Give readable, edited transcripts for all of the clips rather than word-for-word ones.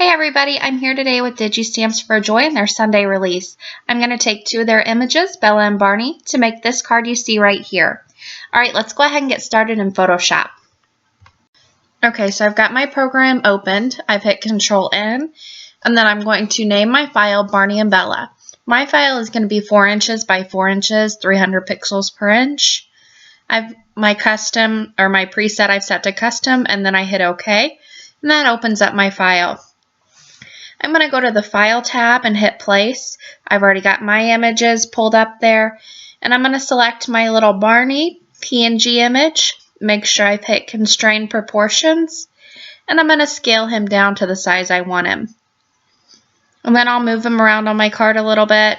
Hey everybody, I'm here today with Digistamps4joy and their Sunday release. I'm going to take two of their images, Bella and Barney, to make this card you see right here. Alright, let's go ahead and get started in Photoshop. Okay, so I've got my program opened. I've hit Control N, and then I'm going to name my file Barney and Bella. My file is going to be 4 inches by 4 inches, 300 pixels per inch. My preset I've set to custom, and then I hit OK, and that opens up my file. I'm going to go to the File tab and hit Place. I've already got my images pulled up there, and I'm going to select my little Barney PNG image. Make sure I've hit Constrain Proportions, and I'm going to scale him down to the size I want him. And then I'll move him around on my card a little bit,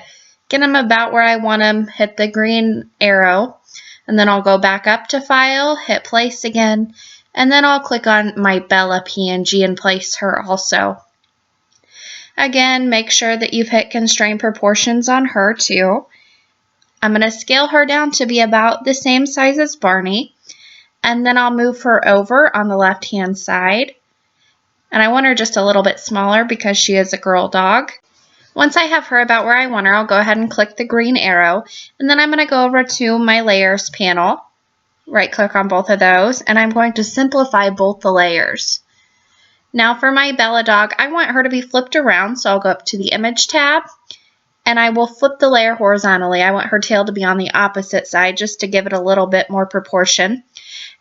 get him about where I want him, hit the green arrow, and then I'll go back up to File, hit Place again, and then I'll click on my Bella PNG and place her also. Again, make sure that you've hit Constrain Proportions on her too. I'm going to scale her down to be about the same size as Barney, and then I'll move her over on the left-hand side. And I want her just a little bit smaller because she is a girl dog. Once I have her about where I want her, I'll go ahead and click the green arrow, and then I'm going to go over to my Layers panel, right-click on both of those, and I'm going to simplify both the layers. Now for my Bella dog, I want her to be flipped around, so I'll go up to the Image tab, and I will flip the layer horizontally. I want her tail to be on the opposite side just to give it a little bit more proportion.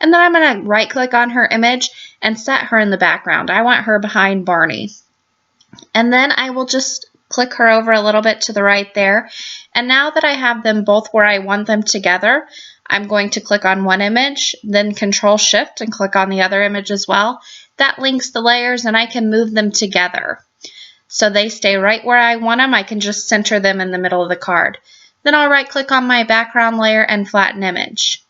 And then I'm going to right-click on her image and set her in the background. I want her behind Barney. And then I will just click her over a little bit to the right there. And now that I have them both where I want them together, I'm going to click on one image, then Control-Shift and click on the other image as well. That links the layers and I can move them together. So they stay right where I want them. I can just center them in the middle of the card. Then I'll right-click on my background layer and flatten image.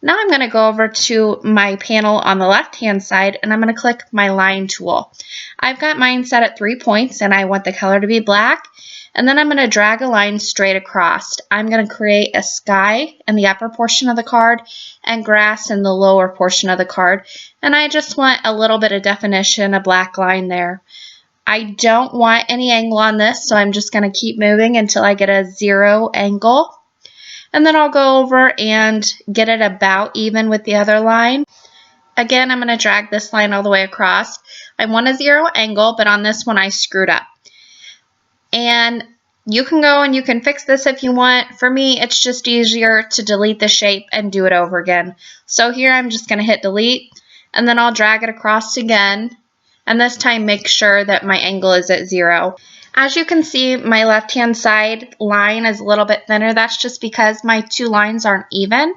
Now I'm going to go over to my panel on the left-hand side and I'm going to click my line tool. I've got mine set at 3 points and I want the color to be black. And then I'm going to drag a line straight across. I'm going to create a sky in the upper portion of the card and grass in the lower portion of the card. And I just want a little bit of definition, a black line there. I don't want any angle on this, so I'm just going to keep moving until I get a 0 angle. And then I'll go over and get it about even with the other line. Again, I'm going to drag this line all the way across. I want a 0 angle, but on this one I screwed up. And you can go and you can fix this if you want. For me, it's just easier to delete the shape and do it over again. So here I'm just going to hit delete, and then I'll drag it across again. And this time make sure that my angle is at 0. As you can see, my left-hand side line is a little bit thinner. That's just because my two lines aren't even.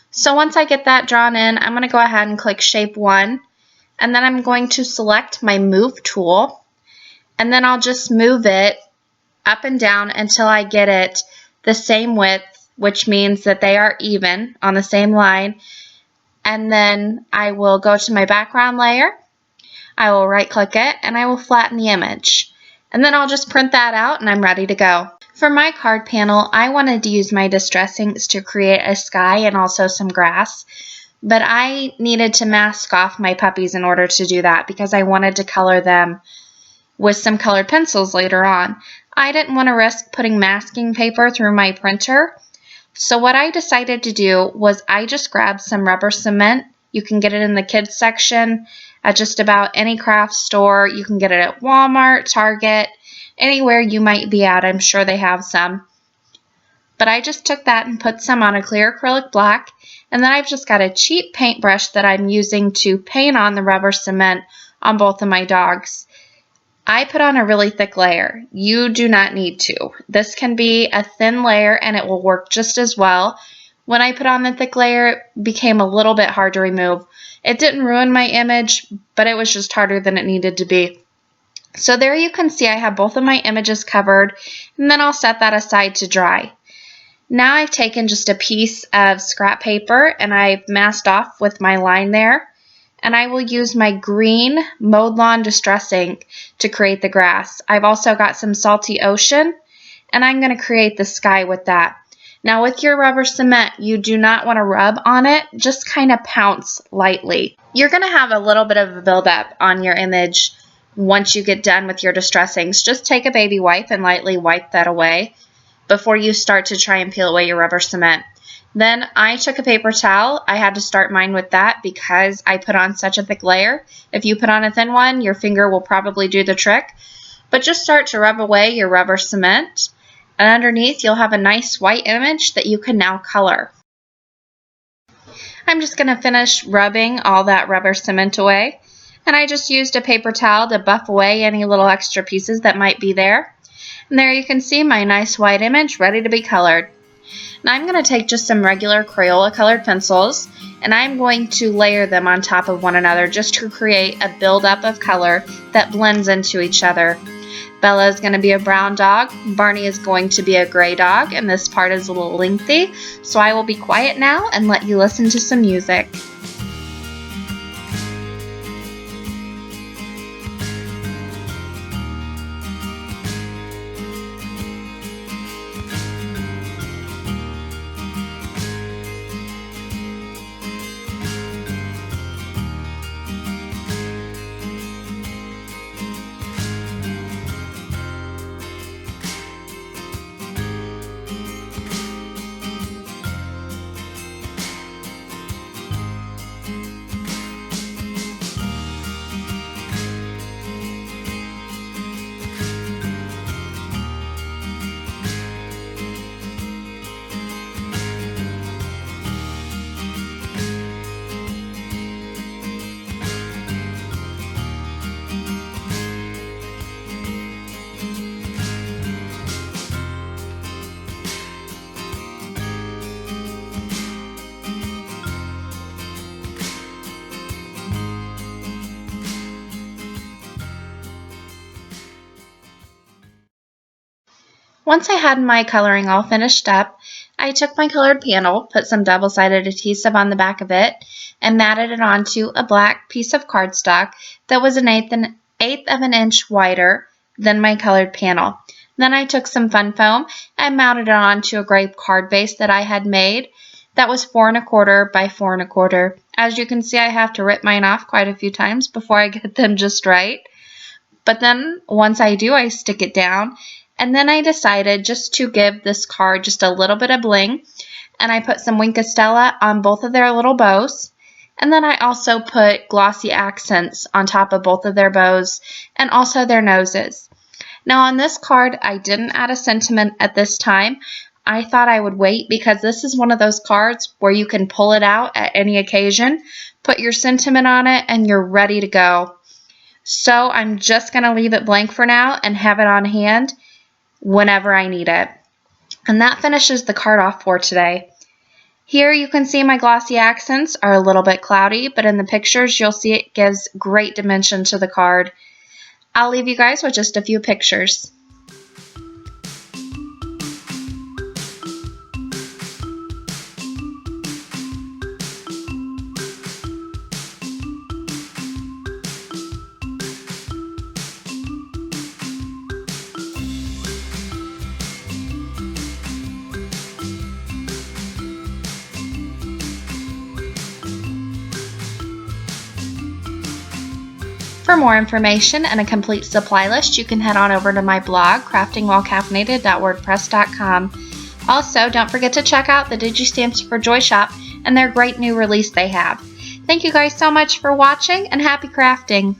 So once I get that drawn in, I'm going to go ahead and click Shape 1. And then I'm going to select my Move tool. And then I'll just move it up and down until I get it the same width, which means that they are even on the same line. And then I will go to my background layer. I will right-click it, and I will flatten the image. And then I'll just print that out, and I'm ready to go. For my card panel, I wanted to use my Distress inks to create a sky and also some grass. But I needed to mask off my puppies in order to do that because I wanted to color them with some colored pencils later on. I didn't want to risk putting masking paper through my printer. So what I decided to do was I just grabbed some rubber cement. You can get it in the kids section at just about any craft store. You can get it at Walmart, Target, anywhere you might be at. I'm sure they have some. But I just took that and put some on a clear acrylic black. And then I've just got a cheap paintbrush that I'm using to paint on the rubber cement on both of my dogs. I put on a really thick layer. You do not need to. This can be a thin layer and it will work just as well. When I put on the thick layer, it became a little bit hard to remove. It didn't ruin my image, but it was just harder than it needed to be. So there you can see I have both of my images covered, and then I'll set that aside to dry. Now I've taken just a piece of scrap paper and I've masked off with my line there. And I will use my green Mowed Lawn Distress ink to create the grass. I've also got some Salty Ocean, and I'm going to create the sky with that. Now with your rubber cement, you do not want to rub on it, just kind of pounce lightly. You're going to have a little bit of a buildup on your image once you get done with your distressings. Just take a baby wipe and lightly wipe that away before you start to try and peel away your rubber cement. Then I took a paper towel. I had to start mine with that because I put on such a thick layer. If you put on a thin one, your finger will probably do the trick. But just start to rub away your rubber cement. And underneath, you'll have a nice white image that you can now color. I'm just going to finish rubbing all that rubber cement away. And I just used a paper towel to buff away any little extra pieces that might be there. And there you can see my nice white image ready to be colored. Now I'm going to take just some regular Crayola colored pencils and I'm going to layer them on top of one another just to create a buildup of color that blends into each other. Bella is going to be a brown dog, Barney is going to be a gray dog, and this part is a little lengthy, so I will be quiet now and let you listen to some music. Once I had my coloring all finished up, I took my colored panel, put some double-sided adhesive on the back of it, and matted it onto a black piece of cardstock that was an eighth of an inch wider than my colored panel. Then I took some fun foam and mounted it onto a gray card base that I had made that was 4 1/4 by 4 1/4. As you can see, I have to rip mine off quite a few times before I get them just right. But then once I do, I stick it down. And then I decided just to give this card just a little bit of bling. And I put some Wink of Stella on both of their little bows. And then I also put glossy accents on top of both of their bows and also their noses. Now on this card, I didn't add a sentiment at this time. I thought I would wait because this is one of those cards where you can pull it out at any occasion, put your sentiment on it, and you're ready to go. So I'm just going to leave it blank for now and have it on hand whenever I need it. And that finishes the card off for today. Here you can see my glossy accents are a little bit cloudy, but in the pictures you'll see it gives great dimension to the card. I'll leave you guys with just a few pictures. For more information and a complete supply list, you can head on over to my blog, craftingwhilecaffeinated.wordpress.com. Also, don't forget to check out the Digistamps4joy shop and their great new release they have. Thank you guys so much for watching, and happy crafting!